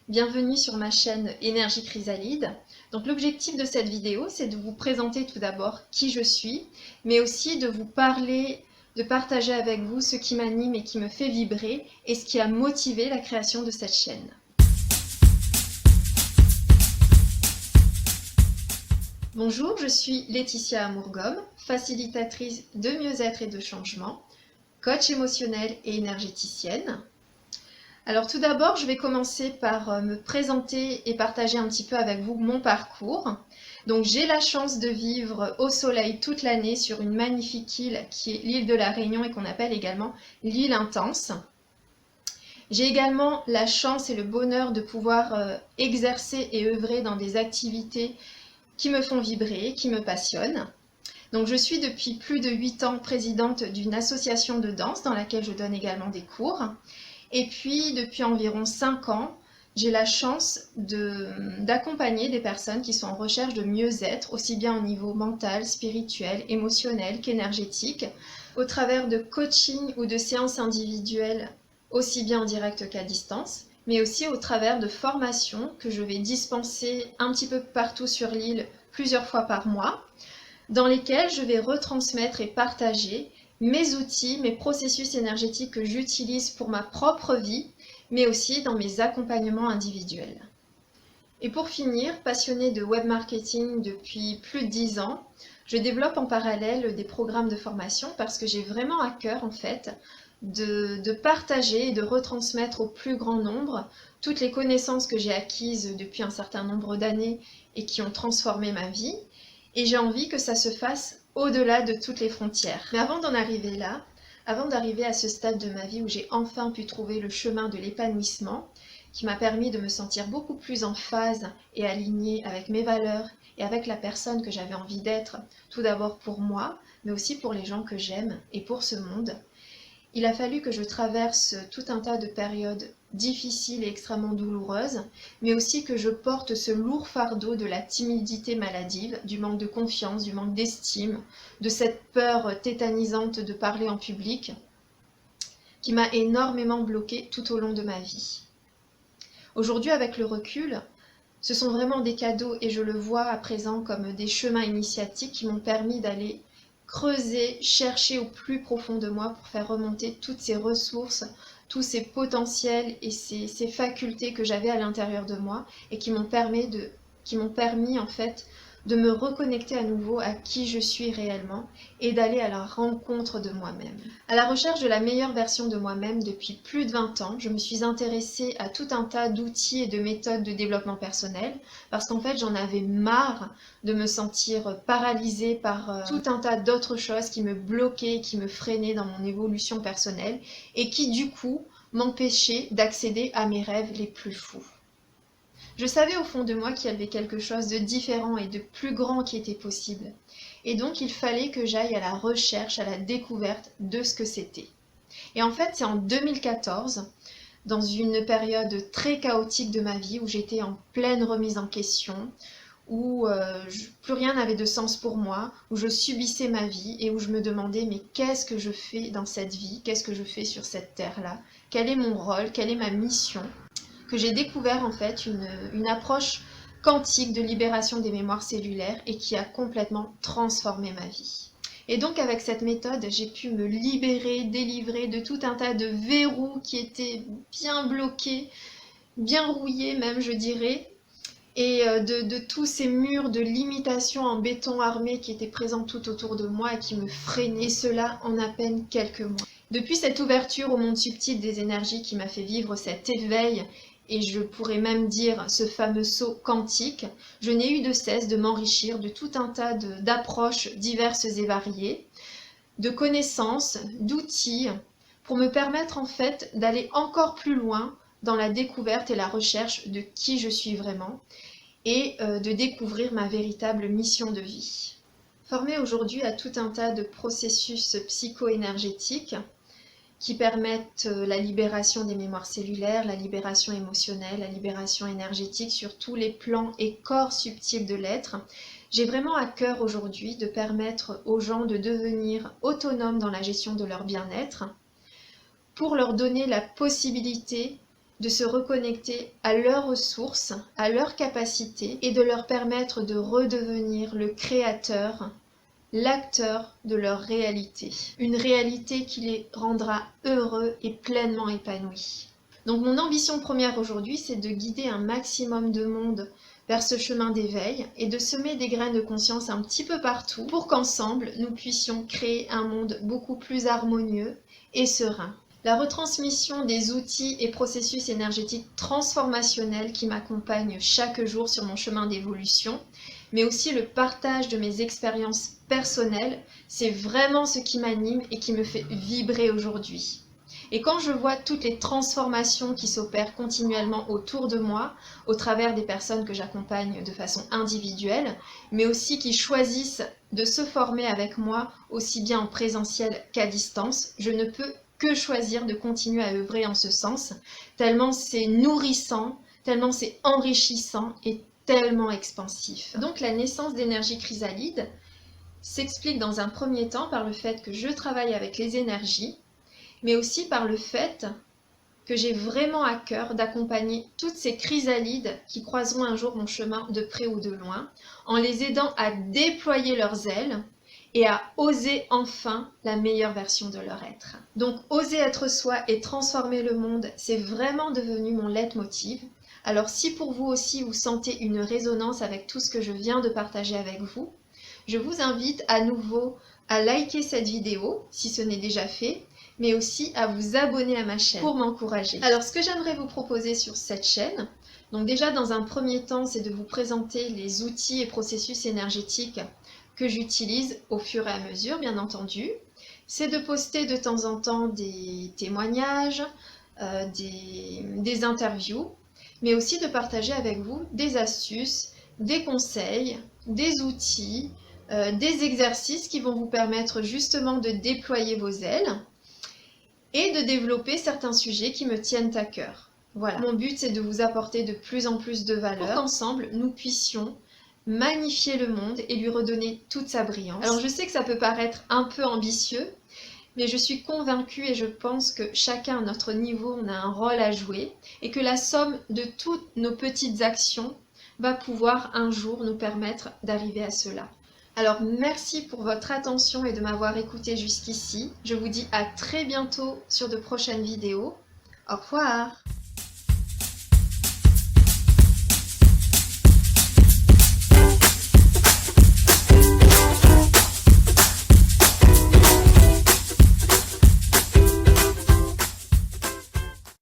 Bienvenue sur ma chaîne Énergie Chrysalide. Donc l'objectif de cette vidéo, c'est de vous présenter tout d'abord qui je suis, mais aussi de vous parler, de partager avec vous ce qui m'anime et qui me fait vibrer et ce qui a motivé la création de cette chaîne. Bonjour, je suis Laetitia Amourgom, facilitatrice de mieux-être et de changement, coach émotionnel et énergéticienne. Alors tout d'abord, je vais commencer par me présenter et partager un petit peu avec vous mon parcours. Donc j'ai la chance de vivre au soleil toute l'année sur une magnifique île qui est l'île de la Réunion et qu'on appelle également l'île Intense. J'ai également la chance et le bonheur de pouvoir exercer et œuvrer dans des activités qui me font vibrer, qui me passionnent. Donc je suis depuis plus de 8 ans présidente d'une association de danse dans laquelle je donne également des cours. Et puis, depuis environ 5 ans, j'ai la chance d'accompagner des personnes qui sont en recherche de mieux-être, aussi bien au niveau mental, spirituel, émotionnel qu'énergétique, au travers de coaching ou de séances individuelles, aussi bien en direct qu'à distance, mais aussi au travers de formations que je vais dispenser un petit peu partout sur l'île plusieurs fois par mois, dans lesquelles je vais retransmettre et partager mes outils, mes processus énergétiques que j'utilise pour ma propre vie, mais aussi dans mes accompagnements individuels. Et pour finir, passionnée de web marketing depuis plus de 10 ans, je développe en parallèle des programmes de formation parce que j'ai vraiment à cœur en fait de partager et de retransmettre au plus grand nombre toutes les connaissances que j'ai acquises depuis un certain nombre d'années et qui ont transformé ma vie. Et j'ai envie que ça se fasse au-delà de toutes les frontières. Mais avant d'en arriver là, avant d'arriver à ce stade de ma vie où j'ai enfin pu trouver le chemin de l'épanouissement, qui m'a permis de me sentir beaucoup plus en phase et alignée avec mes valeurs et avec la personne que j'avais envie d'être, tout d'abord pour moi, mais aussi pour les gens que j'aime et pour ce monde, il a fallu que je traverse tout un tas de périodes difficiles et extrêmement douloureuses, mais aussi que je porte ce lourd fardeau de la timidité maladive, du manque de confiance, du manque d'estime, de cette peur tétanisante de parler en public, qui m'a énormément bloquée tout au long de ma vie. Aujourd'hui, avec le recul, ce sont vraiment des cadeaux et je le vois à présent comme des chemins initiatiques qui m'ont permis d'aller creuser, chercher au plus profond de moi pour faire remonter toutes ces ressources, tous ces potentiels et ces facultés que j'avais à l'intérieur de moi et qui m'ont permis en fait de me reconnecter à nouveau à qui je suis réellement et d'aller à la rencontre de moi-même. À la recherche de la meilleure version de moi-même depuis plus de 20 ans, je me suis intéressée à tout un tas d'outils et de méthodes de développement personnel parce qu'en fait j'en avais marre de me sentir paralysée par tout un tas d'autres choses qui me bloquaient, qui me freinaient dans mon évolution personnelle et qui du coup m'empêchaient d'accéder à mes rêves les plus fous. Je savais au fond de moi qu'il y avait quelque chose de différent et de plus grand qui était possible. Et donc il fallait que j'aille à la recherche, à la découverte de ce que c'était. Et en fait, c'est en 2014, dans une période très chaotique de ma vie, où j'étais en pleine remise en question, où plus rien n'avait de sens pour moi, où je subissais ma vie et où je me demandais mais qu'est-ce que je fais dans cette vie, qu'est-ce que je fais sur cette terre-là, quel est mon rôle, quelle est ma mission, que j'ai découvert en fait une approche quantique de libération des mémoires cellulaires et qui a complètement transformé ma vie. Et donc avec cette méthode, j'ai pu me libérer, délivrer de tout un tas de verrous qui étaient bien bloqués, bien rouillés même je dirais, et de tous ces murs de limitation en béton armé qui étaient présents tout autour de moi et qui me freinaient, et cela en à peine quelques mois. Depuis cette ouverture au monde subtil des énergies qui m'a fait vivre cet éveil, et je pourrais même dire ce fameux saut quantique, je n'ai eu de cesse de m'enrichir de tout un tas d'approches diverses et variées, de connaissances, d'outils, pour me permettre en fait d'aller encore plus loin dans la découverte et la recherche de qui je suis vraiment et de découvrir ma véritable mission de vie. Formée aujourd'hui à tout un tas de processus psycho-énergétiques qui permettent la libération des mémoires cellulaires, la libération émotionnelle, la libération énergétique sur tous les plans et corps subtils de l'être. J'ai vraiment à cœur aujourd'hui de permettre aux gens de devenir autonomes dans la gestion de leur bien-être pour leur donner la possibilité de se reconnecter à leurs ressources, à leurs capacités et de leur permettre de redevenir le créateur, l'acteur de leur réalité. Une réalité qui les rendra heureux et pleinement épanouis. Donc mon ambition première aujourd'hui, c'est de guider un maximum de monde vers ce chemin d'éveil et de semer des graines de conscience un petit peu partout pour qu'ensemble, nous puissions créer un monde beaucoup plus harmonieux et serein. La retransmission des outils et processus énergétiques transformationnels qui m'accompagnent chaque jour sur mon chemin d'évolution, mais aussi le partage de mes expériences personnelles, c'est vraiment ce qui m'anime et qui me fait vibrer aujourd'hui. Et quand je vois toutes les transformations qui s'opèrent continuellement autour de moi, au travers des personnes que j'accompagne de façon individuelle, mais aussi qui choisissent de se former avec moi aussi bien en présentiel qu'à distance, je ne peux que choisir de continuer à œuvrer en ce sens, tellement c'est nourrissant, tellement c'est enrichissant et tellement expansif. Donc la naissance d'énergie chrysalide s'explique dans un premier temps par le fait que je travaille avec les énergies, mais aussi par le fait que j'ai vraiment à cœur d'accompagner toutes ces chrysalides qui croiseront un jour mon chemin de près ou de loin, en les aidant à déployer leurs ailes et à oser enfin la meilleure version de leur être. Donc oser être soi et transformer le monde, c'est vraiment devenu mon leitmotiv. Alors si pour vous aussi vous sentez une résonance avec tout ce que je viens de partager avec vous, je vous invite à nouveau à liker cette vidéo si ce n'est déjà fait, mais aussi à vous abonner à ma chaîne pour m'encourager. Alors ce que j'aimerais vous proposer sur cette chaîne, donc déjà dans un premier temps, c'est de vous présenter les outils et processus énergétiques que j'utilise au fur et à mesure, bien entendu. C'est de poster de temps en temps des témoignages, des interviews, mais aussi de partager avec vous des astuces, des conseils, des outils, des exercices qui vont vous permettre justement de déployer vos ailes et de développer certains sujets qui me tiennent à cœur. Voilà. Mon but, c'est de vous apporter de plus en plus de valeur pour qu'ensemble, nous puissions magnifier le monde et lui redonner toute sa brillance. Alors je sais que ça peut paraître un peu ambitieux, mais je suis convaincue et je pense que chacun à notre niveau, on a un rôle à jouer et que la somme de toutes nos petites actions va pouvoir un jour nous permettre d'arriver à cela. Alors merci pour votre attention et de m'avoir écouté jusqu'ici. Je vous dis à très bientôt sur de prochaines vidéos. Au revoir!